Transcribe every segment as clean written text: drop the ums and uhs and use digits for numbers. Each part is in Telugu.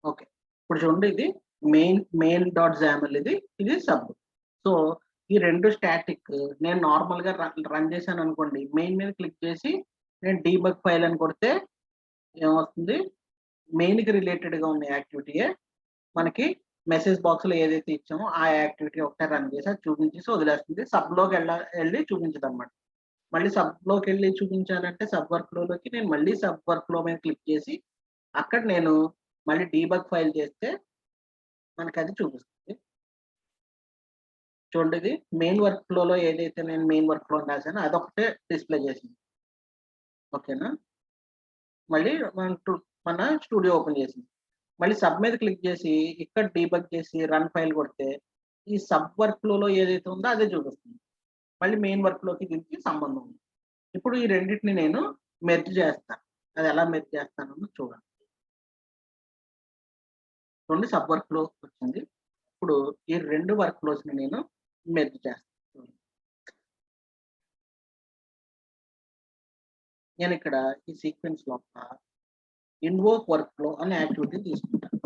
ఓకే. ఇప్పుడు చూడండి ఇది మెయిన్ డాట్ జామల్ ఇది సబ్. సో, ఈ 2 స్టాటిక్ నేను నార్మల్‌గా రన్ చేశాననుకోండి. మెయిన్ మీద క్లిక్ చేసి నేను డీబగ్ ఫైల్ అని కొడితే ఏమొస్తుంది? మెయిన్‌కి రిలేటెడ్‌గా ఉన్న యాక్టివిటీయే మనకి మెసేజ్ బాక్స్‌లో ఏదైతే ఇచ్చామో ఆ యాక్టివిటీ ఒకటే రన్ చేసి అది చూపించేసి వదిలేస్తుంది. ఎళ్లి చూపించదనమాట. మళ్ళీ సబ్‌లోకెళ్ళి చూపించాలంటే సబ్ వర్క్ ఫ్లోలోకి నేను మళ్ళీ సబ్ వర్క్ ఫ్లో మీద క్లిక్ చేసి అక్కడ నేను మళ్ళీ డీబగ్ ఫైల్ చేస్తే మనకది చూపిస్తుంది. చూడండి ఇది మెయిన్ వర్క్ ఫ్లోలో ఏదైతే నేను మెయిన్ వర్క్ ఫ్లో రాసానో అదొకటే డిస్‌ప్లే చేసింది. ఓకేనా? మళ్ళీ మన స్టూడియో ఓపెన్ చేసింది. మళ్ళీ సబ్ మీద క్లిక్ చేసి ఇక్కడ డీబగ్ చేసి రన్ ఫైల్ కొడితే ఈ సబ్ వర్క్ ఫ్లోలో ఏదైతే ఉందో అదే చూపిస్తుంది. మళ్ళీ మెయిన్ వర్క్ ఫ్లోకి దీనికి సంబంధం ఉంది. ఇప్పుడు ఈ రెండిటిని నేను మెర్జ్ చేస్తాను. అది ఎలా మెర్జ్ చేస్తానో చూడండి. చూడండి సబ్ వర్క్ ఫ్లో వచ్చింది. ఇప్పుడు ఈ 2 వర్క్ ఫ్లోస్‌ని నేను మెర్జ్ చేస్తాను. నేనిక్కడ ఈ సీక్వెన్స్ లోపల ఇన్వోక్ వర్క్ ఫ్లో అనే యాక్టివిటీ తీసుకుంటాను.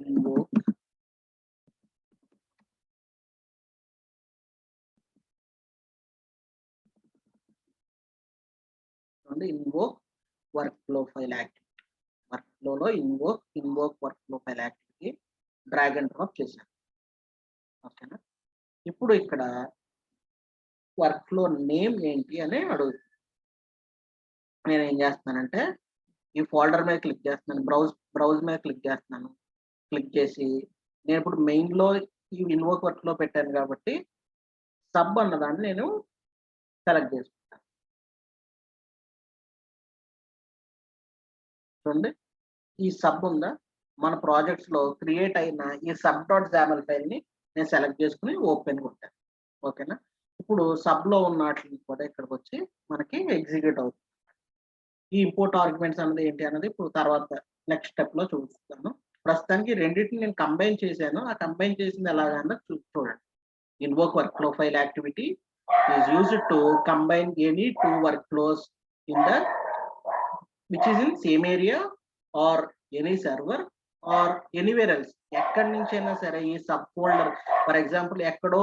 ఇన్వోక్ చూడండి invoke workflow file activity. వర్క్ ఫ్లోలో invoke workflow file activity drag and drop చేశాను. ఓకేనా? ఇప్పుడు ఇక్కడ వర్క్ ఫ్లో నేమ్ ఏంటి అని అడుగుతుంది. నేనేం చేస్తున్నానంటే ఈ ఫోల్డర్ మీద క్లిక్ చేస్తున్నాను. బ్రౌజ్ మీద క్లిక్ చేస్తున్నాను. క్లిక్ చేసి నేనిప్పుడు మెయిన్‌లో ఈ ఇన్వోక్ వర్క్‌లో పెట్టాను కాబట్టి సబ్ అన్నదాన్ని నేను సెలెక్ట్ చేసుకుంటాను. చూడండి ఈ సబ్ ఉందా? మన ప్రాజెక్ట్స్‌లో క్రియేట్ అయిన ఈ సబ్ డాట్ జామల్ ఫైల్‌ని నేను సెలెక్ట్ చేసుకొని ఓపెన్ కొట్టాను. ఓకేనా? ఇప్పుడు సబ్‌లో ఉన్న ఆటిలిని కూడా ఇక్కడికొచ్చి మనకి ఎగ్జిక్యూట్ అవుతుంది. ఈ ఇంపోర్ట్ ఆర్గ్యుమెంట్స్ అన్నది ఏంటి అన్నది ఇప్పుడు తర్వాత నెక్స్ట్ స్టెప్‌లో చూపిస్తాను. ప్రస్తుతానికి రెండిటిని నేను కంబైన్ చేశాను. ఆ కంబైన్ చేసింది ఎలాగా అన్నది చూడండి. Invoke workflow file activity is used to combine any 2 work flows in the which is in same area or any server or anywhere else. ఎక్కడి నుంచైనా సరే ఈ సబ్ ఫోల్డర్ ఫర్ ఎగ్జాంపుల్ ఎక్కడో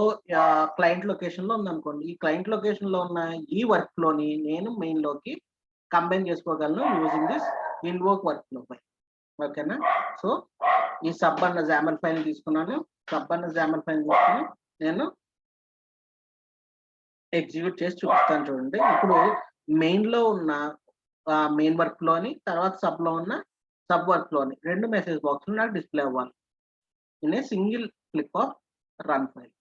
క్లయింట్ లొకేషన్‌లో ఉందనుకోండి. ఈ క్లయింట్ లొకేషన్‌లో ఉన్న ఈ వర్క్ ఫ్లోని నేను మెయిన్‌లోకి కంబైన్ చేసుకోగలను using this invoke workflow file. ఓకేనా? సో, ఈ సబ్ అన్న జామల్ ఫైల్ తీసుకున్నాను. సబ్ అన్న జామల్ ఫైల్ తీసుకొని నేను ఎగ్జిక్యూట్ చేసి చూపిస్తాను చూడండి. ఇప్పుడు మెయిన్‌లో ఉన్న మెయిన్ వర్క్‌లోని తర్వాత సబ్‌లో ఉన్న సబ్ వర్క్‌లోని 2 మెసేజ్ బాక్స్‌లు నాకు డిస్‌ప్లే అవ్వాలి. In a single click of run file.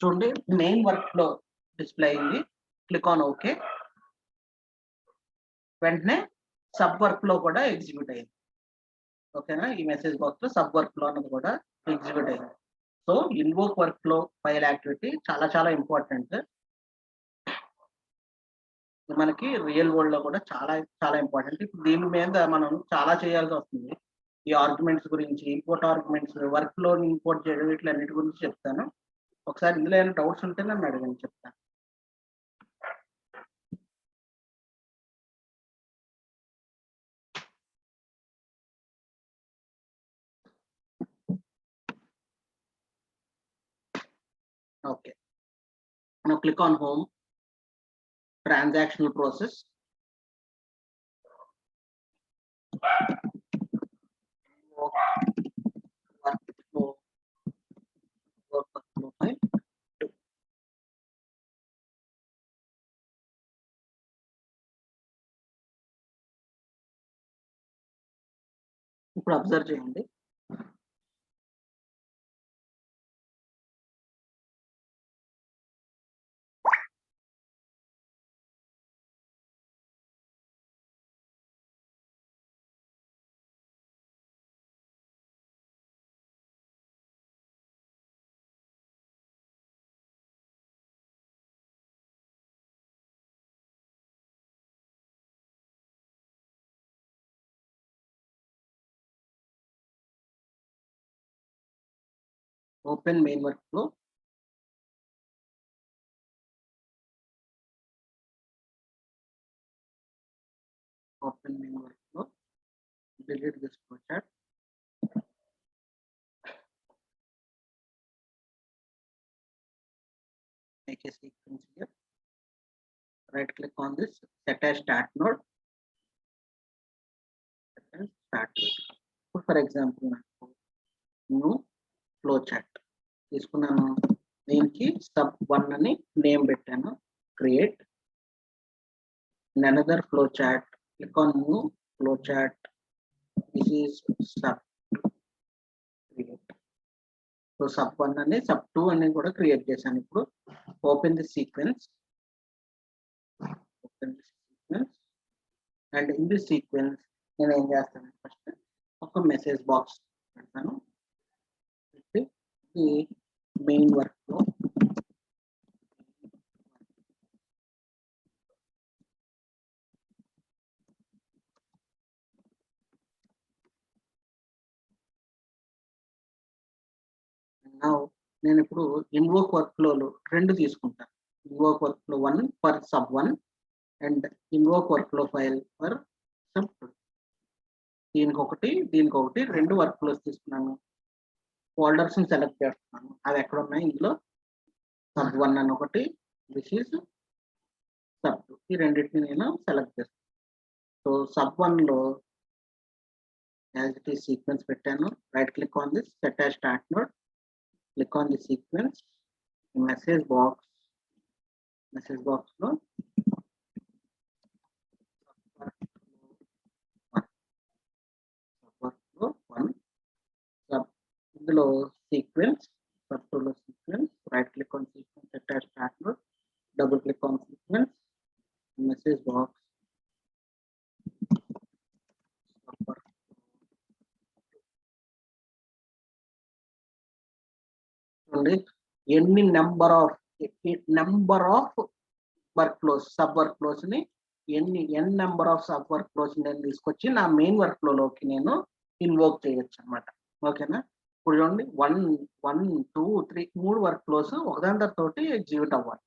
చూడండి మెయిన్ వర్క్‌లో డిస్‌ప్లే అయింది. Click on okay. వెంటనే సబ్ వర్క్‌లో కూడా ఎగ్జిక్యూట్ అయింది. ఓకేనా? ఈ మెసేజ్ బాక్స్‌లో సబ్ వర్క్‌లో అన్నది కూడా ఎగ్జిక్యూట్ అయింది. So, invoke workflow file activity చాలా చాలా ఇంపార్టెంట్. మనకి రియల్ వరల్డ్‌లో కూడా చాలా చాలా ఇంపార్టెంట్. ఇప్పుడు దీని మీద మనం చాలా చేయాల్సొస్తుంది. ఈ ఆర్గ్యుమెంట్స్ గురించి, ఇంపోర్ట్ ఆర్గ్యుమెంట్స్, వర్క్ ఫ్లోని ఇంపోర్ట్ చేయడం వీటిలన్నిటి గురించి చెప్తాను. ఒకసారి ఇందులో ఏమైనా డౌట్స్ ఉంటే నన్ను అడగండి చెప్తాను. Okay. Now click on home, transactional process. Workflow, workflow file. ఇప్పుడు అబ్జర్వ్ చేయండి. open main workflow. Open main workflow. Delete this flowchart. Make a sequence here. Right click on this, set as start node. Set as start node. For example, new flowchart. తీసుకున్నాను, దీనికి sub1 అని నేమ్ పెట్టాను, create another flowchart. Click on new flowchart. This is sub2, create. So sub1 అని sub2 అని కూడా క్రియేట్ చేశాను. ఇప్పుడు open the sequence, open the sequence, and in the sequence నేను ఏం చేస్తాను, ఫస్ట్ ఒక మెసేజ్ బాక్స్ పెడతాను. ఈ మెయిన్ వర్క్ లో నేను ఇప్పుడు ఇన్వోక్ వర్క్ ఫ్లోలు 2 తీసుకుంటాను. Invoke workflow 1 for sub1 and invoke workflow file for sub2. దీనికి ఒకటి 2 వర్క్ ఫ్లోస్ తీసుకున్నాను. ఫోల్డర్స్ సెలెక్ట్ చేస్తున్నాను, అవి ఎక్కడ ఉన్నాయి, ఇందులో sub1 అని ఒకటి, దిస్ ఈజ్ sub2. ఈ రెండింటిని నేను సెలెక్ట్ చేస్తాను. సో sub1 లో యాజ్ ఇట్ ఈస్ సీక్వెన్స్ పెట్టాను. Right click on this, set as start node. Click on the sequence, message box లో ఇందులో సీక్వెన్స్, sub2 లో sequence, right click on sequence, set as start node, double click on sequence, message box, ఎన్ని number of workflows, sub workflows ని n number of sub workflows నేను తీసుకొచ్చి నా మెయిన్ వర్క్ ఫ్లో లోకి నేను ఇన్వోక్ చేయొచ్చు అనమాట. ఓకేనా, ఇప్పుడు చూడండి 1, 2, 3 3 వర్క్ ఫ్లోస్ ఒకదాని తోటి ఎగ్జిక్యూట్ అవ్వాలి.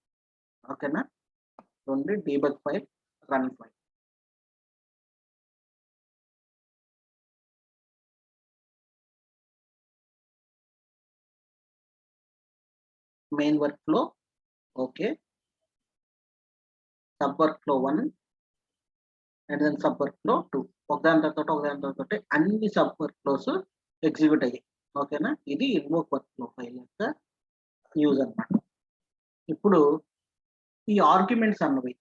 ఓకేనా, చూడండి debug file, run file. Main workflow okay, sub workflow 1 and then sub workflow 2, ఒకదాని తోటి అన్ని సబ్ వర్క్ ఫ్లోస్ ఎగ్జిక్యూట్ అయ్యాయి. ఓకేనా, ఇది ఇన్వోక్ వర్క్ ఫ్లో ఫైల్ యొక్క యూజ్ అన్నమాట. ఇప్పుడు ఈ ఆర్గ్యుమెంట్స్ అన్నవి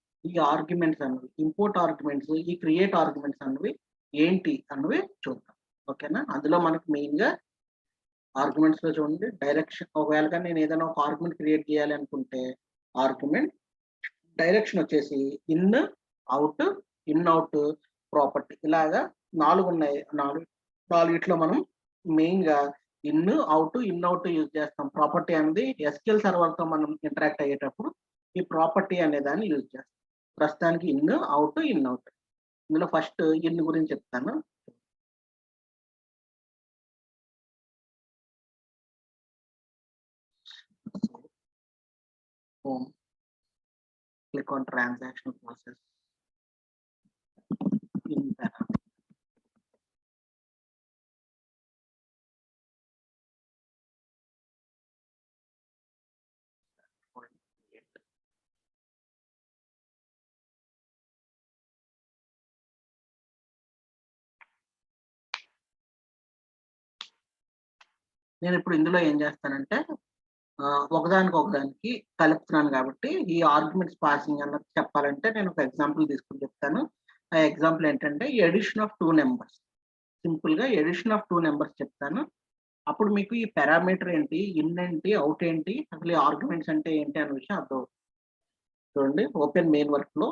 ఇంపోర్ట్ ఆర్గ్యుమెంట్స్, ఈ క్రియేట్ ఆర్గ్యుమెంట్స్ అన్నవి ఏంటి అన్నవి చూద్దాం. ఓకేనా, అందులో మనకి మెయిన్ గా ఆర్గ్యుమెంట్స్ లో చూడండి డైరెక్షన్. ఒకవేళ కానీ నేను ఏదైనా ఒక ఆర్గ్యుమెంట్ క్రియేట్ చేయాలి అనుకుంటే ఆర్గ్యుమెంట్ డైరెక్షన్ వచ్చేసి ఇన్ అవుట్ ప్రాపర్టీ, ఇలాగా 4 ఉన్నాయి. 4 మనం మెయిన్ గా ఇన్ అవుట్ యూజ్ చేస్తాం. ప్రాపర్టీ అనేది ఎస్క్యూఎల్ సర్వర్ తో మనం ఇంటరాక్ట్ అయ్యేటప్పుడు ఈ ప్రాపర్టీ అనే దాన్ని యూజ్ చేస్తాం. ప్రస్తుతానికి ఇన్ అవుట్. ఇందులో ఫస్ట్ ఇన్ గురించి చెప్తాను. Home, click on transactional process, in parameter. నేను ఇప్పుడు ఇందులో ఏం చేస్తానంటే ఒకదానికి కలుపుతున్నాను కాబట్టి ఈ ఆర్గ్యుమెంట్స్ పాసింగ్ అన్నది చెప్పాలంటే నేను ఒక ఎగ్జాంపుల్ తీసుకుని చెప్తాను. ఆ ఎగ్జాంపుల్ ఏంటంటే ఎడిషన్ ఆఫ్ 2 నెంబర్స్. సింపుల్ గా ఎడిషన్ ఆఫ్ 2 నెంబర్స్ చెప్తాను. అప్పుడు మీకు ఈ పారామీటర్ ఏంటి, ఇన్ ఏంటి, అవుట్ ఏంటి, అసలు ఈ ఆర్గ్యుమెంట్స్ అంటే ఏంటి అనే విషయం అర్థం. చూడండి, ఓపెన్ మెయిన్ వర్క్ లో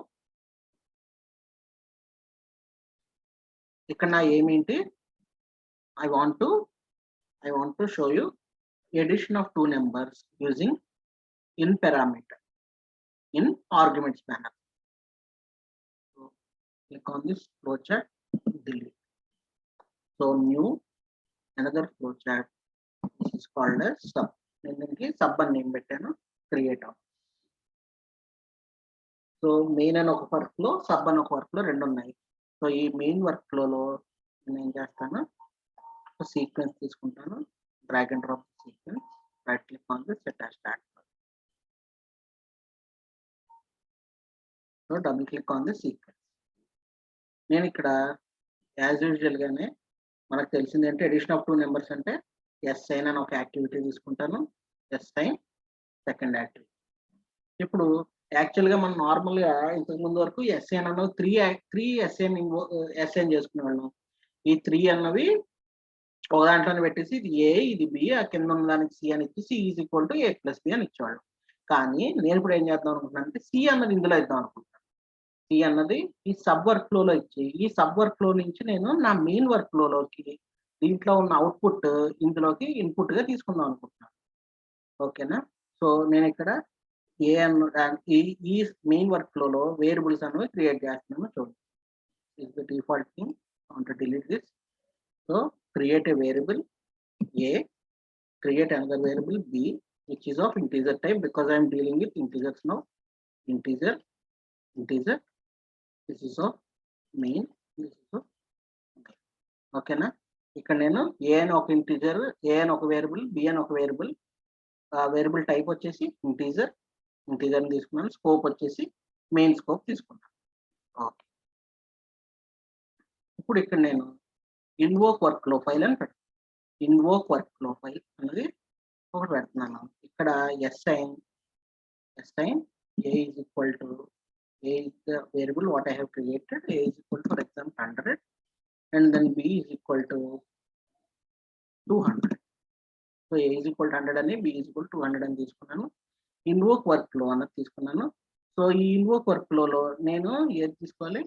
ఇక్కడ నా ఏమేంటి, I want to show you addition of 2 numbers using in parameter in arguments panel. So click on this flowchart, delete. So new, another flowchart, this is called as sub. నేను దీనికి సబ్ అని నేమ్ పెట్టాను, క్రియేట్ ఆఫ్. సో మెయిన్ అని ఒక వర్క్ లో, సబ్ అని ఒక వర్క్ లో రెండు ఉన్నాయి. సో ఈ మెయిన్ వర్క్ ఫ్లోలో నేను ఏం చేస్తాను, సీక్వెన్స్ తీసుకుంటాను, drag and drop sequence, right click on the set as start. So double click on the sequence. నేను ఇక్కడ యాజ్ యూజువల్ గానే మనకు తెలిసింది అంటే ఎడిషన్ ఆఫ్ 2 నెంబర్స్ అంటే ఎస్ఐన్ అని ఒక యాక్టివిటీ తీసుకుంటాను, ఎస్ఐన్ సెకండ్ యాక్టివిటీ. ఇప్పుడు యాక్చువల్గా మనం నార్మల్గా ఇంతకు ముందు వరకు ఎస్ఐన్ అన్నవి త్రీ ఎస్ఐన్ చేసుకునే వాళ్ళం. ఈ 3 అన్నవి ఒక దాంట్లోనే పెట్టేసి ఇది ఏ, ఇది బి, ఆ కింద ఉన్న దానికి సి అని ఇచ్చేసి is equal to a plus b అని ఇచ్చేవాళ్ళం. కానీ నేను ఇప్పుడు ఏం చేద్దాం అనుకుంటున్నాను అంటే సి అన్నది ఇందులో ఇద్దాం అనుకుంటున్నాను. సి అన్నది ఈ సబ్ వర్క్ ఫ్లోలో ఇచ్చి, ఈ సబ్ వర్క్ ఫ్లో నుంచి నేను నా మెయిన్ వర్క్ ఫ్లోలోకి దీంట్లో ఉన్న అవుట్పుట్ ఇందులోకి ఇన్పుట్ గా తీసుకుందాం అనుకుంటున్నాను. ఓకేనా? సో నేను ఇక్కడ ఏ అన్న ఈ మెయిన్ వర్క్ ఫ్లోలో వేరియబుల్స్ అనేవి క్రియేట్ చేస్తున్నాను. చూడండి, is the default thing. I want to delete this. So create a variable a, create another variable b which is of integer type because I am dealing with integers now. Integer, this is of main, this is of main. Okay na? ఇక్కడ నేను a అని ఒక ఇంటీజర్, a అని ఒక వేరియబుల్, b అని ఒక వేరియబుల్, వేరియబుల్ టైప్ వచ్చేసి ఇంటీజర్ ని తీసుకున్నాను, స్కోప్ వచ్చేసి మెయిన్ స్కోప్ తీసుకున్నాను. ఓకే, ఇప్పుడు ఇక్కడ నేను ఇన్వోక్ వర్క్ ఫ్లో ఫైల్ అని పెడతాను. ఇన్వోక్ వర్క్ ఫ్లో ఫైల్ అనేది ఒకటి పెడుతున్నాను. ఇక్కడ assign a is equal to a is the variable what I have created. A is equal to, for example, 100, and then b is equal to 200. So a is equal to 100 అని, b is equal to 200 అని తీసుకున్నాను. ఇన్వోక్ వర్క్ ఫ్లో అన్నది తీసుకున్నాను. సో ఈ ఇన్వోక్ వర్క్ ఫ్లోలో నేను ఏది తీసుకోవాలి,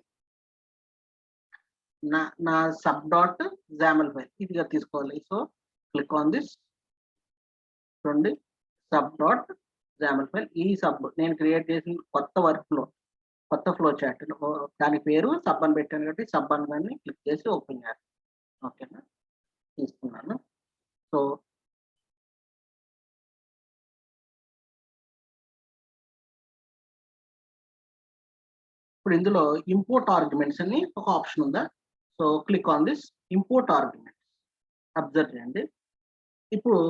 నా సబ్ డాట్ XAML ఫైల్ ఇదిగా తీసుకోవాలి. సో క్లిక్ ఆన్ దిస్, చూడండి, సబ్ డాట్ XAML ఫైల్. ఈ సబ్ నేను క్రియేట్ చేసిన కొత్త ఫ్లో చాట్, దాని పేరు సబ్ అని పెట్టాను కాబట్టి సబ్ అని దాన్ని క్లిక్ చేసి ఓపెన్ చేస్తాను. ఓకేనా? తీసుకున్నాను. సో ఇప్పుడు ఇందులో ఇంపోర్ట్ ఆర్గ్యుమెంట్స్ అని ఒక ఆప్షన్ ఉందా? So click on this import arguments. Observe చేయండి, ఇప్పుడు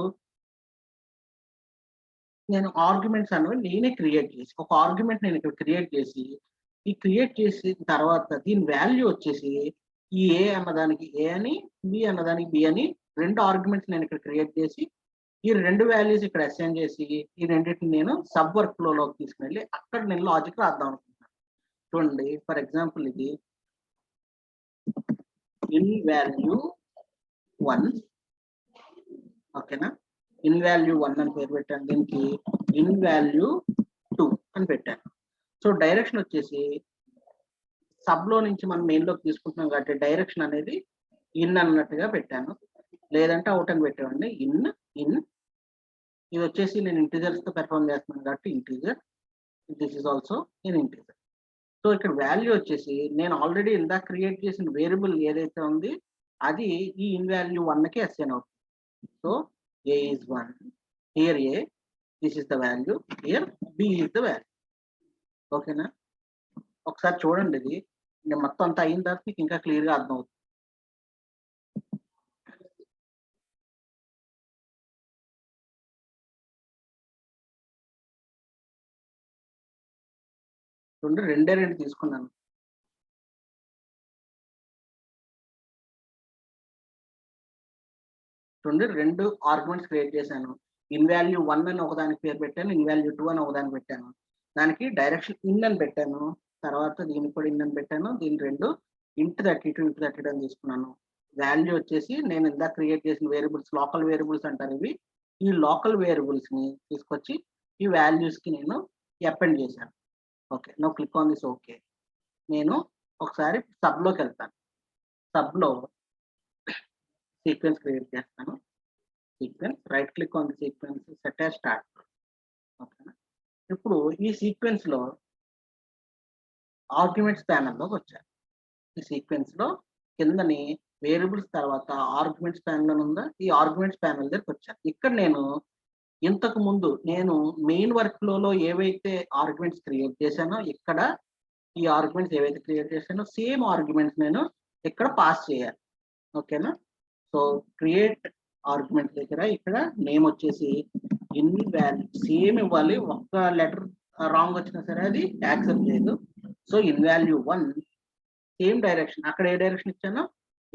నేను ఆర్గ్యుమెంట్స్ అనేవి నేనే క్రియేట్ చేసి, ఒక ఆర్గ్యుమెంట్ నేను ఇక్కడ క్రియేట్ చేసి, ఈ క్రియేట్ చేసిన తర్వాత దీని వాల్యూ వచ్చేసి ఈ ఏ అన్నదానికి ఏ అని, బి అన్నదానికి బి అని, రెండు ఆర్గ్యుమెంట్స్ నేను ఇక్కడ క్రియేట్ చేసి ఈ రెండు వాల్యూస్ ఇక్కడ అసైన్ చేసి ఈ రెండింటిని నేను సబ్ వర్క్ ఫ్లోలోకి తీసుకుని అక్కడ నేను లాజిక్ రాద్దాం అనుకుంటున్నాను. చూడండి, ఫర్ ఎగ్జాంపుల్ ఇది ఇన్ వాల్యూ 1, ఓకేనా? ఇన్ వాల్యూ 1 అని పేరు పెట్టాను, దీనికి ఇన్ వాల్యూ 2 అని పెట్టాను. సో డైరెక్షన్ వచ్చేసి సబ్ లో నుంచి మనం మెయిన్ లోకి తీసుకుంటున్నాం కాబట్టి డైరెక్షన్ అనేది ఇన్ అన్నట్టుగా పెట్టాను, లేదంటే అవుట్ అని పెట్టేవాడిని. ఇన్ ఇది వచ్చేసి నేను ఇంటీజర్స్ తో పెర్ఫార్మ్ చేస్తున్నాను కాబట్టి integer, this is also in integer. So ఇక్కడ వాల్యూ వచ్చేసి నేను ఆల్రెడీ ఇందాక క్రియేట్ చేసిన వేరియబుల్ ఏదైతే ఉంది అది ఈ ఇన్ వాల్యూ 1కి అసైన్ అవుతుంది. So a is 1, here a, this is the value, here b is the value. ఓకేనా? ఒకసారి చూడండి, ఇది నేను మొత్తం అంతా అయిన తర్వాత మీకు ఇంకా క్లియర్ గా అర్థం అవుతుంది. రెండే రెండు తీసుకున్నాను. రెండు ఆర్గ్యుమెంట్స్ క్రియేట్ చేశాను. ఇన్ వాల్యూ 1 అని ఒకదానికి పేరు పెట్టాను, ఇన్ వాల్యూ 2 అని ఒకదానికి పెట్టాను. దానికి డైరెక్షన్ ఇన్ అని పెట్టాను, తర్వాత దీనికి కూడా ఇన్ అని పెట్టాను. దీని రెండు ఇంటూ 32 అని తీసుకున్నాను. వాల్యూ వచ్చేసి నేను ఇందాక క్రియేట్ చేసిన వేరియబుల్స్, లోకల్ వేరియబుల్స్ అంటారు ఇవి. ఈ లోకల్ వేరియబుల్స్ ని తీసుకొచ్చి ఈ వాల్యూస్ కి నేను అపెండ్ చేశాను. Okay, no click on this. Okay, నేను ఒకసారి సబ్ లోకి వెళ్తాను. సబ్ లో సీక్వెన్స్ క్రియేట్ చేస్తాను. Sequence, right click on the sequence, set as start. ఓకేనా? ఇప్పుడు ఈ సీక్వెన్స్ లో ఆర్గ్యుమెంట్స్ ప్యానల్లోకి వచ్చాను. ఈ సీక్వెన్స్ లో కిందని వేరియబుల్స్ తర్వాత ఆర్గ్యుమెంట్స్ ప్యానల్ ఉందా, ఈ ఆర్గ్యుమెంట్స్ ప్యానల్ దగ్గరికి వచ్చాను. ఇక్కడ నేను ఇంతకు ముందు నేను మెయిన్ వర్క్ ఫ్లోలో ఏవైతే ఆర్గ్యుమెంట్స్ క్రియేట్ చేశానో, ఇక్కడ ఈ ఆర్గ్యుమెంట్స్ ఏవైతే క్రియేట్ చేశానో సేమ్ ఆర్గ్యుమెంట్స్ నేను ఇక్కడ పాస్ చేయాలి. ఓకేనా? సో క్రియేట్ ఆర్గ్యుమెంట్ దగ్గర ఇక్కడ నేమ్ వచ్చేసి ఇన్ వాల్యూ సేమ్ ఇవ్వాలి. ఒక్క లెటర్ రాంగ్ వచ్చినా సరే అది యాక్సెప్ట్ చేయదు. So in value 1 same direction, అక్కడ ఏ డైరెక్షన్ ఇచ్చానో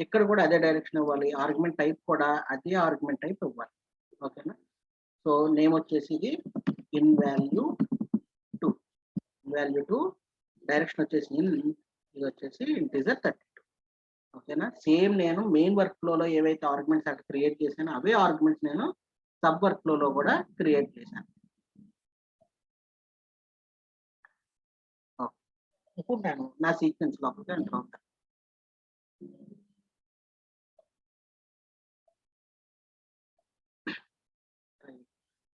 ఇక్కడ కూడా అదే డైరెక్షన్ ఇవ్వాలి. ఆర్గ్యుమెంట్ టైప్ కూడా అదే ఆర్గ్యుమెంట్ టైప్ ఇవ్వాలి. ఓకేనా? సో నేమ్ వచ్చేసి ఇది ఇన్ వాల్యూ 2 డైరెక్షన్ వచ్చేసి ఇది వచ్చేసి ఇంటీజర్ 32. ఓకేనా? సేమ్ నేను మెయిన్ వర్క్ ఫ్లోలో ఏవైతే ఆర్గ్యుమెంట్స్ అక్కడ క్రియేట్ చేశానో అవే ఆర్గ్యుమెంట్స్ నేను సబ్ వర్క్ ఫ్లోలో కూడా క్రియేట్ చేశాను. ఇప్పుడు నేను నా సీక్వెన్స్ లోపలికి ఎంటర్ అవుతాను.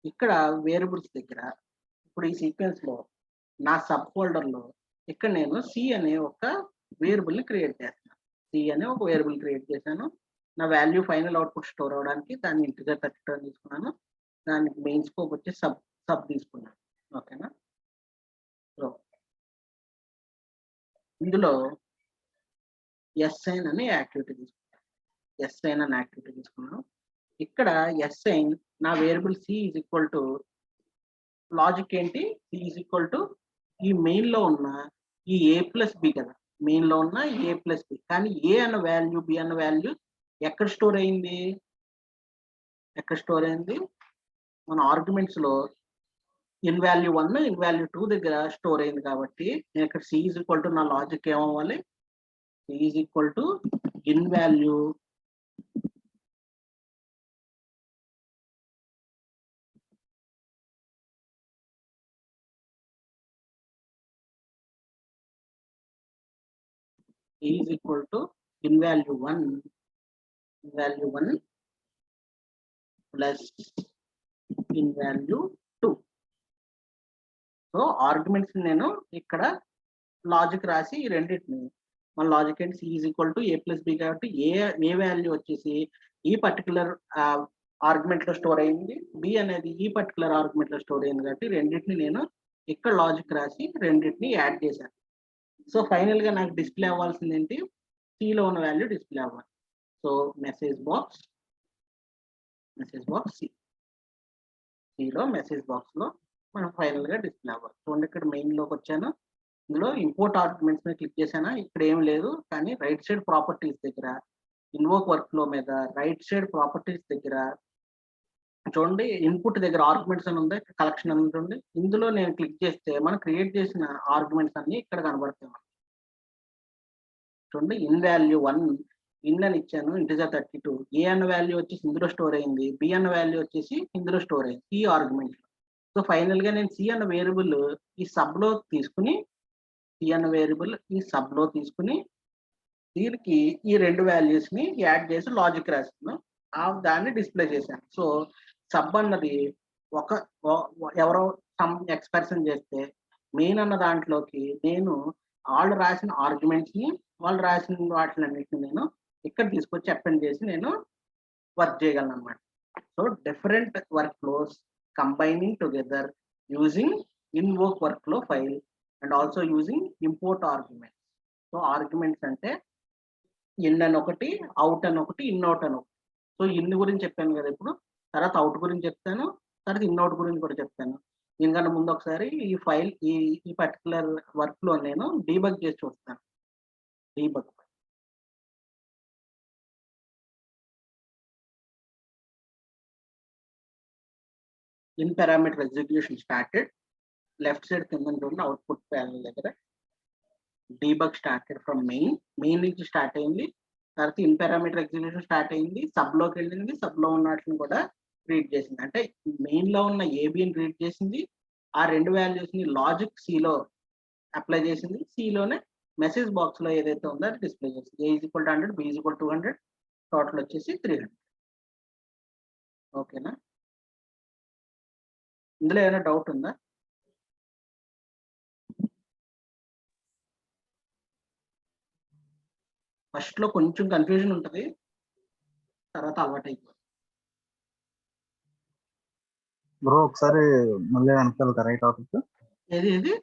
ఇక్కడ వేరియబుల్స్ దగ్గర ఇప్పుడు ఈ సీక్వెన్స్ లో నా సబ్ ఫోల్డర్ లో ఇక్కడ నేను సి అనే ఒక వేరియబుల్ ని క్రియేట్ చేస్తాను. సి అనే ఒక వేరియబుల్ క్రియేట్ చేశాను. నా వాల్యూ ఫైనల్ అవుట్పుట్ స్టోర్ అవడానికి దాన్ని ఇంటిజర్ 32 తీసుకున్నాను. దానికి మెయిన్ స్కోప్ వచ్చి సబ్ తీసుకున్నాను. ఓకేనా? సో ఇందులో ఎస్ఐన్ అనే యాక్టివిటీ తీసుకున్నాను. ఎస్ఐన్ అనే యాక్టివిటీ తీసుకున్నాను. ఇక్కడ ఎస్ఐన్ నా variable c is equal to logic ఏంటి, సి ఈజ్ ఈక్వల్ టు ఈ మెయిన్ లో ఉన్న ఈ ఏ ప్లస్ బి కదా, మెయిన్ లో ఉన్న ఏ ప్లస్ బి. కానీ ఏ అన్న వాల్యూ బి అన్న వాల్యూ ఎక్కడ స్టోర్ అయింది, మన ఆర్గ్యుమెంట్స్ లో ఇన్ వాల్యూ 1 ఇన్ వాల్యూ 2 దగ్గర స్టోర్ అయింది. కాబట్టి నేను ఇక్కడ సి ఈజ్ ఈక్వల్ టు నా లాజిక్ ఏమవ్వాలి, c is equal to in value is equal to in value 1 plus in value 2. So arguments నేను ఇక్కడ లాజిక్ రాసి ఈ రెండింటిని మన లాజిక్ ఏంటి, c is equal to a plus b కాబట్టి ఏ వాల్యూ వచ్చేసి ఈ పర్టికులర్ ఆర్గ్యుమెంట్ లో స్టోర్ అయింది, బి అనేది ఈ పర్టికులర్ ఆర్గ్యుమెంట్ లో స్టోర్ అయింది. కాబట్టి రెండింటిని నేను ఇక్కడ లాజిక్ రాసి రెండింటిని యాడ్ చేశాను. సో ఫైనల్ గా నాకు డిస్ప్లే అవ్వాల్సింది ఏంటి, సిలో ఉన్న వాల్యూ డిస్ప్లే అవ్వాలి. సో మెసేజ్ బాక్స్ సిలో మెసేజ్ బాక్స్ లో మనం ఫైనల్ గా డిస్ప్లే అవ్వాలి. చూడండి ఇక్కడ మెయిన్ లోకి వచ్చాను. ఇందులో ఇంపోర్ట్ ఆర్గ్యుమెంట్స్ మీద క్లిక్ చేశాను. ఇక్కడ ఏం లేదు, కానీ రైట్ సైడ్ ప్రాపర్టీస్ దగ్గర ఇన్వోక్ వర్క్ ఫ్లో మీద రైట్ సైడ్ ప్రాపర్టీస్ దగ్గర చూడండి ఇన్పుట్ దగ్గర ఆర్గ్యుమెంట్స్ అని ఉంది, కలెక్షన్ అని ఉంటుంది. ఇందులో నేను క్లిక్ చేస్తే మనం క్రియేట్ చేసిన ఆర్గ్యుమెంట్స్ అన్ని ఇక్కడ కనబడతాయి. చూడండి ఇన్ వాల్యూ 1 ఇన్ అని ఇచ్చాను, ఇంటిజర్ 32. ఏ అన్న వాల్యూ వచ్చేసి ఇందులో స్టోర్ అయింది, బి అన్న వాల్యూ వచ్చేసి ఇందులో స్టోర్ అయింది ఈ ఆర్గ్యుమెంట్. సో ఫైనల్ గా నేను సి అన్న వేరియబుల్ ఈ సబ్ లో తీసుకుని దీనికి ఈ రెండు వాల్యూస్ ని యాడ్ చేసి లాజిక్ రాస్తున్నాను, దాన్ని డిస్ప్లే చేశాను. సో సబ్ అన్నది ఎవరో సమ్ ఎక్స్ప్రెషన్ చేస్తే మెయిన్ అన్న దాంట్లోకి నేను వాళ్ళు రాసిన ఆర్గ్యుమెంట్స్ ని వాళ్ళు రాసిన వాటిలన్నిటిని నేను ఇక్కడ తీసుకొచ్చి అపెండ్ చేసి నేను వర్క్ చేయగలను అనమాట. So different work flows combining together using invoke workflow file and also using import arguments. So arguments అంటే ఇన్ అని ఒకటి, అవుట్ అని ఒకటి, ఇన్ అవుట్ అని ఒకటి. సో ఇన్ గురించి చెప్పాను కదా, ఇప్పుడు తర్వాత అవుట్ గురించి చెప్తాను, తర్వాత ఇన్ అవుట్ గురించి కూడా చెప్తాను. దీనికన్నా ముందు ఒకసారి ఈ ఫైల్ ఈ పర్టికులర్ వర్క్ లో నేను డీబగ్ చేసి చూస్తాను. Debug in parameter execution started, left side కింద చూడండి అవుట్పుట్ ప్యానల్ దగ్గర డీబగ్ స్టార్టెడ్ ఫ్రమ్ మెయిన్ నుంచి స్టార్ట్ అయింది. తర్వాత ఇన్ పారామీటర్ ఎగ్జిక్యూషన్ స్టార్ట్ అయింది, సబ్ లోకి వెళ్ళింది, సబ్ లో ఉన్న వాటిని కూడా రీడ్ చేసింది. అంటే మెయిన్ లో ఉన్న ఏబిని రీడ్ చేసింది, ఆ రెండు వాల్యూస్ ని లాజిక్ సిలో అప్లై చేసింది, సిలోనే మెసేజ్ బాక్స్ లో ఏదైతే ఉందో అది డిస్ప్లే చేసింది. A is equal to 100, b is equal to 200, total వచ్చేసి 300. ఓకేనా? ఇందులో ఏమైనా డౌట్ ఉందా? ఫస్ట్ లో కొంచెం కన్ఫ్యూజన్ ఉంటుంది, తర్వాత అలవాటు అయిపోతుంది. బ్రో ఒకసారి మళ్ళీ వెనక్కి వెళ్తారా ఈ టాపిక్? ఏది ఏది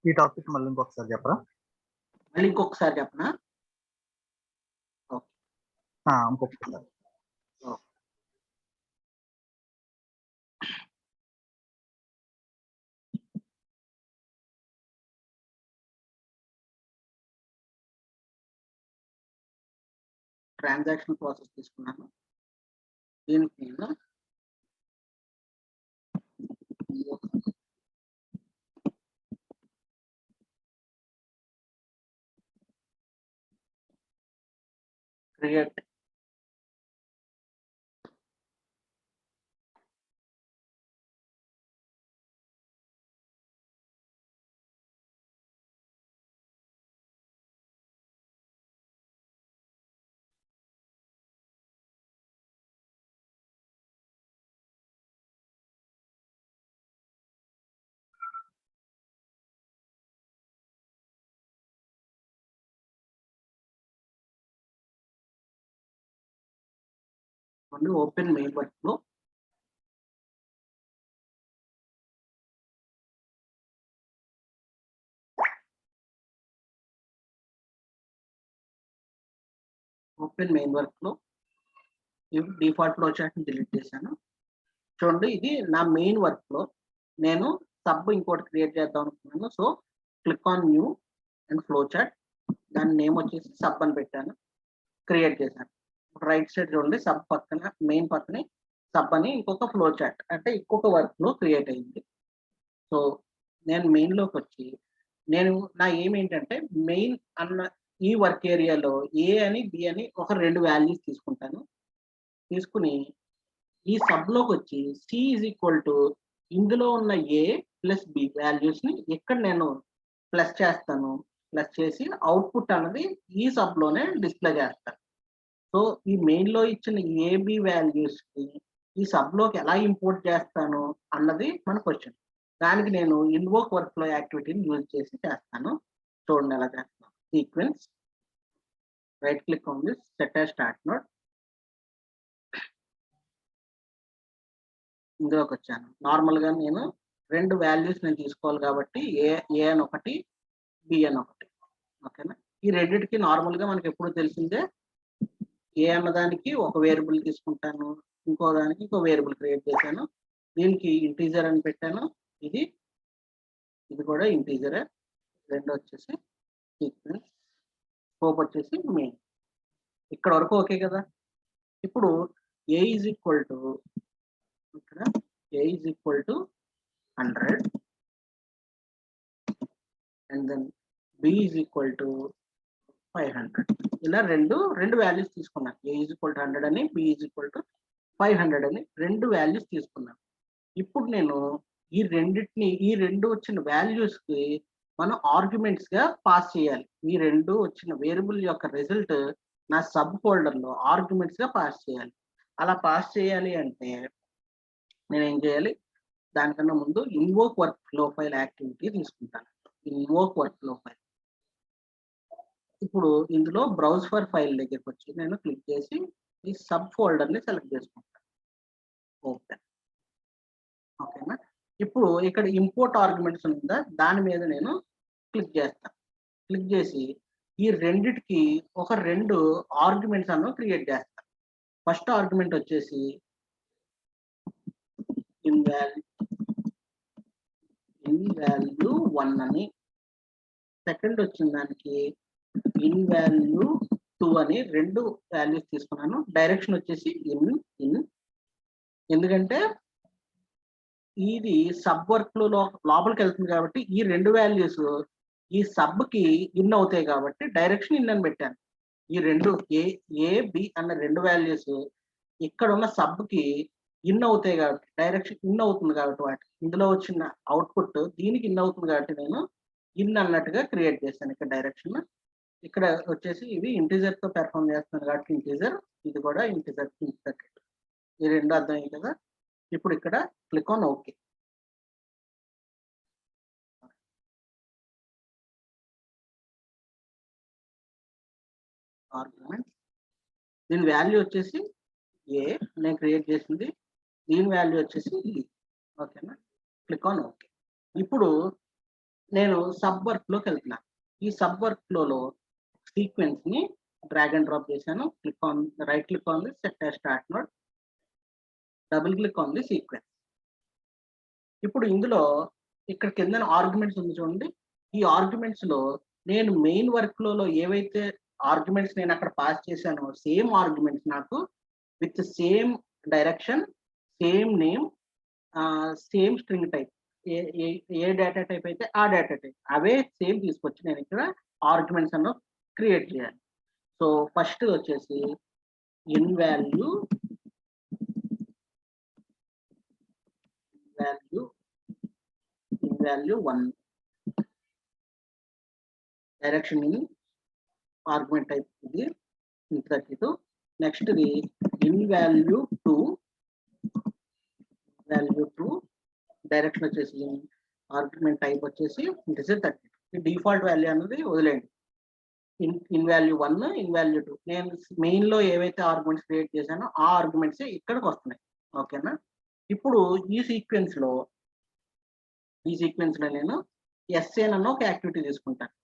ఈ టాపిక్ మళ్ళీ ఇంకొకసారి చెప్పరా? మళ్ళీ ఇంకొకసారి చెప్పనా? ఇంకొకసారి. ట్రాన్సాక్షన్ ప్రాసెస్ తీసుకున్నాను. దీనికి నేను క్రియేట్ ఓపెన్ మెయిన్ వర్క్ లో డిఫాల్ట్ ఫ్లో చార్ట్ డిలీట్ చేశాను. చూడండి, ఇది నా మెయిన్ వర్క్ లో నేను సబ్ ఇంకోటి క్రియేట్ చేద్దాం అనుకున్నాను. So click on new and flow chart, దాని నేమ్ వచ్చేసి సబ్ అని పెట్టాను, క్రియేట్ చేశాను. రైట్ సైడ్ చూడండి, సబ్ పక్కన మెయిన్ పక్కనే సబ్ అని ఇంకొక ఫ్లో చార్ట్ అంటే ఇంకొక వర్క్ లో క్రియేట్ అయింది. సో నేను మెయిన్ లోకి వచ్చి నేను నా ఏమేంటంటే మెయిన్ అన్న ఈ వర్క్ ఏరియాలో ఏ అని బి అని ఒక 2 వాల్యూస్ తీసుకుంటాను. తీసుకుని ఈ సబ్ లోకి వచ్చి సి ఈజ్ ఈక్వల్ టు ఇందులో ఉన్న ఏ ప్లస్ బి వాల్యూస్ ని ఇక్కడ నేను ప్లస్ చేస్తాను. ప్లస్ చేసి అవుట్పుట్ అన్నది ఈ సబ్ లోనే డిస్ప్లే చేస్తాను. సో ఈ మెయిన్ లో ఇచ్చిన ఏబి వాల్యూస్ ని ఈ సబ్ లోకి ఎలా ఇంపోర్ట్ చేస్తాను అన్నది మన క్వశ్చన్. దానికి నేను ఇన్వోక్ వర్క్ ఫ్లో యాక్టివిటీని యూజ్ చేసి చేస్తాను. చూడండి ఎలా చేస్తాను. Sequence, right click on this, set as start node. ఇందులోకి వచ్చాను. నార్మల్ గా నేను 2 వాల్యూస్ నేను తీసుకోవాలి కాబట్టి ఏ అని ఒకటి, బి అని ఒకటి. ఓకేనా? ఈ రెండింటికి నార్మల్ గా మనకి ఎప్పుడు తెలిసిందే, ఏ అన్నదానికి ఒక వేరియబుల్ తీసుకుంటాను, ఇంకో దానికి ఇంకో వేరియబుల్ క్రియేట్ చేశాను. దీనికి ఇంటీజర్ అని పెట్టాను, ఇది కూడా ఇంటీజరే. రెండు వచ్చేసి సీక్వెన్స్, స్కోప్ వచ్చేసి మెయిన్. ఇక్కడ వరకు ఓకే కదా? ఇప్పుడు ఏ ఈజ్ ఈక్వల్ టు ఇక్కడ a is equal to 100 and then b is equal to 500. ఇలా రెండు వాల్యూస్ తీసుకున్నాను. ఏ ఈజ్ ఈక్వల్ టు 100 అని, బి ఈజ్ ఈక్వల్ టు 500 అని 2 వాల్యూస్ తీసుకున్నాను. ఇప్పుడు నేను ఈ రెండు వచ్చిన వాల్యూస్ కి మనం ఆర్గ్యుమెంట్స్ గా పాస్ చేయాలి. ఈ రెండు వచ్చిన వేరియబుల్ యొక్క రిజల్ట్ నా సబ్ ఫోల్డర్ లో ఆర్గ్యుమెంట్స్ గా పాస్ చేయాలి. అలా పాస్ చేయాలి అంటే నేను ఏం చేయాలి? దానికన్నా ముందు invoke workflow file activity తీసుకుంటాను. Invoke workflow file. ఇప్పుడు ఇందులో బ్రౌజ్ ఫర్ ఫైల్ దగ్గరికి వచ్చి నేను క్లిక్ చేసి ఈ సబ్ ఫోల్డర్ ని సెలెక్ట్ చేసుకుంటాను. ఓపెన్. ఓకేనా? ఇప్పుడు ఇక్కడ ఇంపోర్ట్ ఆర్గ్యుమెంట్స్ ఉందా, దాని మీద నేను క్లిక్ చేస్తాను. క్లిక్ చేసి ఈ రెండిటికి ఒక 2 ఆర్గ్యుమెంట్స్ అನ್ನು క్రియేట్ చేస్తాను. ఫస్ట్ ఆర్గ్యుమెంట్ వచ్చేసి ఇన్ వాల్యూ 1 అని, సెకండ్ వచ్చిన దానికి ఇన్ వాల్యూ 2 అని 2 వాల్యూస్ తీసుకున్నాను. డైరెక్షన్ వచ్చేసి ఇన్. ఎందుకంటే ఇది సబ్ వర్క్ లో లోపలికి వెళ్తుంది కాబట్టి ఈ 2 వాల్యూస్ ఈ సబ్ కి ఇన్ అవుతాయి కాబట్టి డైరెక్షన్ ఇన్ అని పెట్టాను. ఈ 2 ఏ బి అన్న 2 వాల్యూస్ ఇక్కడ ఉన్న సబ్ కి ఇన్ అవుతాయి కాబట్టి డైరెక్షన్ ఇన్ అవుతుంది కాబట్టి వాటి ఇందులో వచ్చిన అవుట్పుట్ దీనికి ఇన్ అవుతుంది కాబట్టి నేను ఇన్ అన్నట్టుగా క్రియేట్ చేశాను. ఇక్కడ డైరెక్షన్ ఇక్కడ వచ్చేసి ఇవి ఇంటీజర్ తో పెర్ఫామ్ చేస్తున్నాను కాబట్టి ఇంటీజర్, ఇది కూడా ఇంటీజర్. ఈ 2 అర్థమయ్యాయి కదా? ఇప్పుడు ఇక్కడ క్లిక్ ఆన్ ఓకే. ఆర్గ్యుమెంట్, దీని వాల్యూ వచ్చేసి ఏ, నేను క్రియేట్ చేసింది, దీని వాల్యూ వచ్చేసి ఈ. ఓకేనా, క్లిక్ ఆన్ ఓకే. ఇప్పుడు నేను సబ్ వర్క్ లోకి వెళ్తున్నా. ఈ సబ్ వర్క్ ఫ్లోలో సీక్వెన్స్ ని డ్రాగ్ అండ్ డ్రాప్ చేశాను. Click on right click on the set as start node, double click on the sequence. ఇప్పుడు ఇందులో ఇక్కడ కింద ఆర్గ్యుమెంట్స్ ఉంది చూడండి. ఈ ఆర్గ్యుమెంట్స్ లో నేను మెయిన్ వర్క్ ఫ్లోలో ఏవైతే ఆర్గ్యుమెంట్స్ నేను అక్కడ పాస్ చేశానో సేమ్ ఆర్గ్యుమెంట్స్ నాకు with same direction, same name, same string type, A data type అయితే ఆ డేటా టైప్ అవే సేమ్ తీసుకొచ్చి నేను ఇక్కడ ఆర్గ్యుమెంట్స్ అన్న క్రియేట్ చేయాలి. సో ఫస్ట్ వచ్చేసి in value in value 1, direction in argument type ఇది int32. next the in value 2 direction వచ్చేసి argument type వచ్చేసి this is 32. ఈ డిఫాల్ట్ వాల్యూ అన్నది వదిలేండి. ఇన్ వాల్యూ 1, ఇన్ వాల్యూ 2 నేను మెయిన్ లో ఏవైతే ఆర్గ్యుమెంట్స్ క్రియేట్ చేశానో ఆ ఆర్గ్యుమెంట్స్ ఇక్కడికి వస్తున్నాయి. ఓకేనా, ఇప్పుడు ఈ సీక్వెన్స్ లో నేను ఎస్ఏన్ అన్న ఒక యాక్టివిటీ తీసుకుంటాను.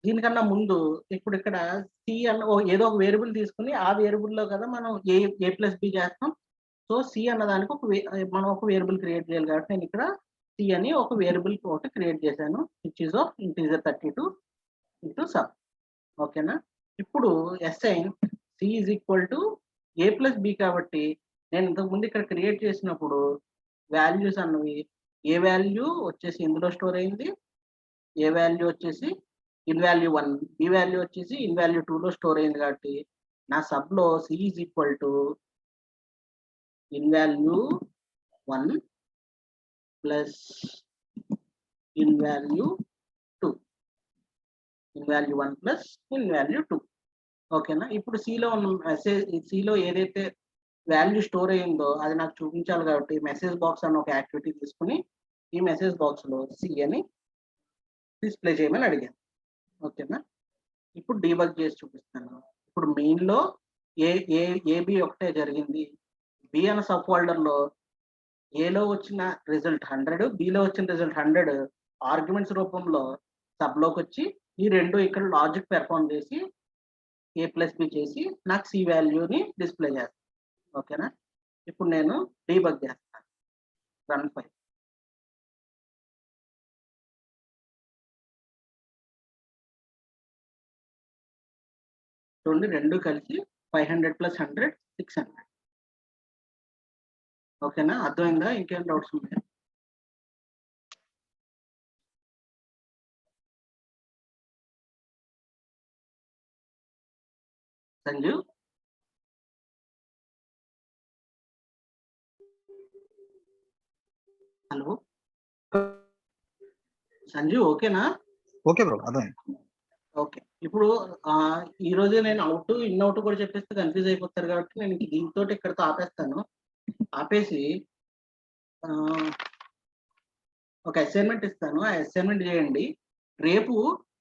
దీనికన్నా ముందు ఇప్పుడు ఇక్కడ సి అన్న ఏదో ఒక వేరియబుల్ తీసుకుని ఆ వేరియబుల్లో కదా మనం ఏ ప్లస్ బి చేస్తాం. సో సి అన్న దానికి మనం ఒక వేరియబుల్ క్రియేట్ చేయాలి కాబట్టి నేను ఇక్కడ సి అని ఒక వేరియబుల్ ఒకటి క్రియేట్ చేశాను, which is of integer 32 into sub. ఓకేనా, ఇప్పుడు assign c is equal to a plus b కాబట్టి నేను ఇంతకుముందు ఇక్కడ క్రియేట్ చేసినప్పుడు వాల్యూస్ అన్నవి ఏ వాల్యూ వచ్చేసి ఇందులో స్టోర్ అయింది, ఏ వాల్యూ వచ్చేసి ఇన్ వాల్యూ 1, బి వాల్యూ వచ్చేసి ఇన్ వాల్యూ 2లో స్టోర్ అయింది కాబట్టి నా సబ్ లో c is equal to in value 1 plus in value 2, in value 1 plus in value 2. ఓకేనా, ఇప్పుడు సిలో ఉన్న మెసేజ్, సిలో ఏదైతే వాల్యూ స్టోర్ అయ్యిందో అది నాకు చూపించాలి కాబట్టి మెసేజ్ బాక్స్ అన్న ఒక యాక్టివిటీ తీసుకుని ఈ మెసేజ్ బాక్స్ లో సి అని డిస్ప్లే చేయమని అడిగాను. ఓకేనా, ఇప్పుడు డీబగ్ చేసి చూపిస్తాను. ఇప్పుడు మెయిన్ లో ఏబి ఒకటే జరిగింది. బి అన్న సబ్ ఫోల్డర్ లో ఏలో వచ్చిన రిజల్ట్ 100, బిలో వచ్చిన రిజల్ట్ 100 ఆర్గ్యుమెంట్స్ రూపంలో సబ్ లోకి వచ్చి ఈ రెండు ఇక్కడ లాజిక్ పెర్ఫార్మ్ చేసి ఏ ప్లస్ బి చేసి నాకు సి వాల్యూని డిస్ప్లే చేస్తాను. ఓకేనా, ఇప్పుడు నేను డీబగ్ చేస్తాను. రన్ ఫైల్ చూడండి, రెండు కలిసి 500 + 100 600. ఓకేనా, అర్థమైందా? ఇంకేం డౌట్స్ ఉన్నాయి? సంజు, హలో సంజు, ఓకేనా? ఓకే బ్రో, అర్థమైంది. ఓకే, ఇప్పుడు ఈ రోజే నేను అవుట్ ఇన్ అవుట్ కూడా చెప్పేస్తే కన్ఫ్యూజ్ అయిపోతారు కాబట్టి నేను దీంతో ఇక్కడతో ఆపేస్తాను. ఆపేసి ఒక అసైన్మెంట్ ఇస్తాను, ఆ అసైన్మెంట్ చేయండి. రేపు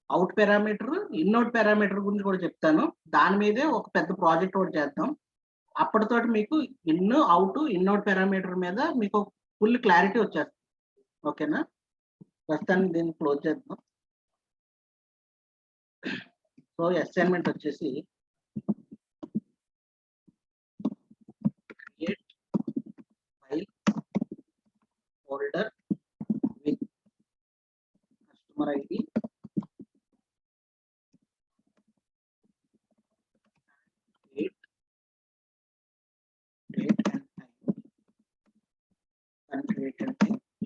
out parameter, in out parameter గురించి కూడా చెప్తాను. దాని మీదే ఒక పెద్ద ప్రాజెక్ట్ ఒకటి చేద్దాం. అప్పటితోటి మీకు ఇన్ అవుట్ పారామీటర్ మీద మీకు ఫుల్ క్లారిటీ వచ్చేస్తుంది. ఓకేనా, ప్రస్తుతానికి దీన్ని క్లోజ్ చేద్దాం. సో అసైన్మెంట్ వచ్చేసి create file folder with customer ID date and time and created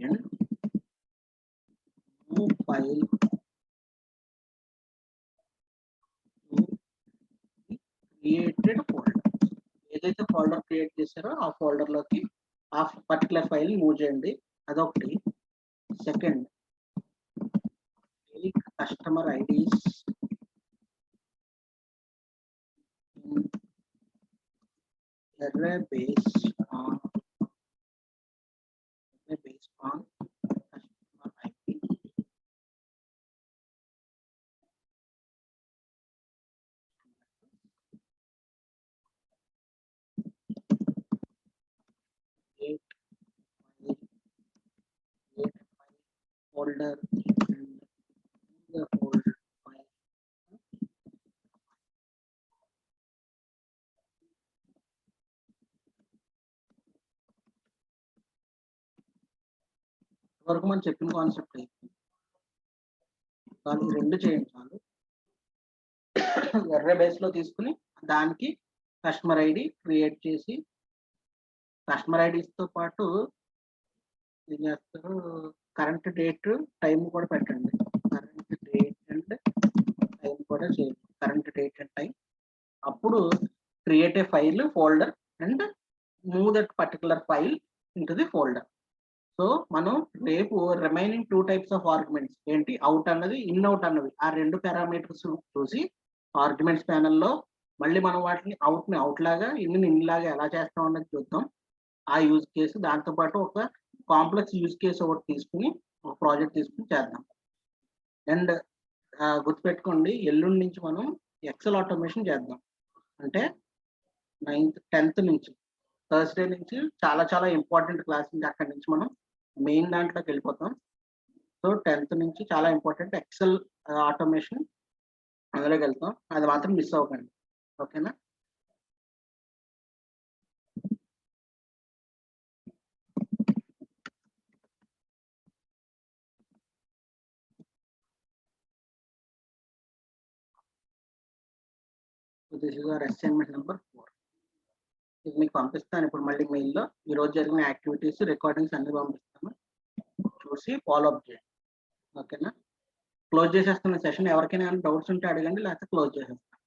and move file to created folder. ఏదైతే ఫోల్డర్ క్రియేట్ చేశారో ఆ ఫోల్డర్ లోకి ఆ పర్టికులర్ ఫైల్ మూవ్ చేయండి. అదొకటి. Second, customer IDs array based on customer ID folder and the folder file. వరకు మనం చెప్పిన కాన్సెప్ట్ అయితే దానికి రెండు చేయండి చాలు. ఎర్ర బేస్ లో తీసుకుని దానికి కస్టమర్ ఐడి క్రియేట్ చేసి కస్టమర్ ఐడీస్ తో పాటు ఏం చేస్తారు, కరెంట్ డేట్ టైం కూడా పెట్టండి. కరెంట్ డేట్ అండ్ టైం కూడా చేయండి. Current date and time. అప్పుడు create a file folder and move that particular file into the folder. So మనం రేపు రిమైనింగ్ 2 టైప్స్ ఆఫ్ ఆర్గ్యుమెంట్స్ ఏంటి, అవుట్ అన్నది ఇన్ అవుట్ అన్నది ఆ రెండు పారామీటర్స్ చూసి ఆర్గ్యుమెంట్స్ ప్యానల్లో మళ్ళీ మనం వాటిని అవుట్ లాగా ఇన్ లాగా ఎలా చేస్తాం అన్నది చూద్దాం. ఆ యూజ్ కేసు దాంతోపాటు ఒక కాంప్లెక్స్ యూజ్ కేసు ఒకటి తీసుకుని ఒక ప్రాజెక్ట్ తీసుకుని చేద్దాం. అండ్ గుర్తుపెట్టుకోండి, ఎల్లుండి నుంచి మనం ఎక్సెల్ ఆటోమేషన్ చేద్దాం. అంటే 9th 10th నుంచి థర్స్డే నుంచి చాలా చాలా ఇంపార్టెంట్ క్లాస్ నుంచి అక్కడి నుంచి మనం మెయిన్ దాంట్లోకి వెళ్ళిపోతాం. సో 10th నుంచి చాలా ఇంపార్టెంట్ ఎక్సెల్ ఆటోమేషన్ అందులోకి వెళ్తాం. అది మాత్రం మిస్ అవ్వకండి. ఓకేనా? This is our assignment number 4. ఇది మీకు పంపిస్తాను ఇప్పుడు మళ్ళీ మెయిల్లో. ఈరోజు జరిగిన యాక్టివిటీస్ రికార్డింగ్స్ అన్ని పంపిస్తాను, చూసి ఫాలో అప్ చేయండి. ఓకేనా? క్లోజ్ చేసేస్తున్న సెషన్. ఎవరికైనా డౌట్స్ ఉంటే అడగండి, లేకపోతే క్లోజ్ చేసేస్తాను.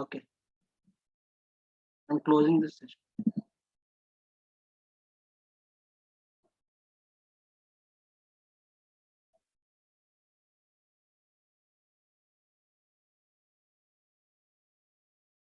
Okay, I'm closing this session.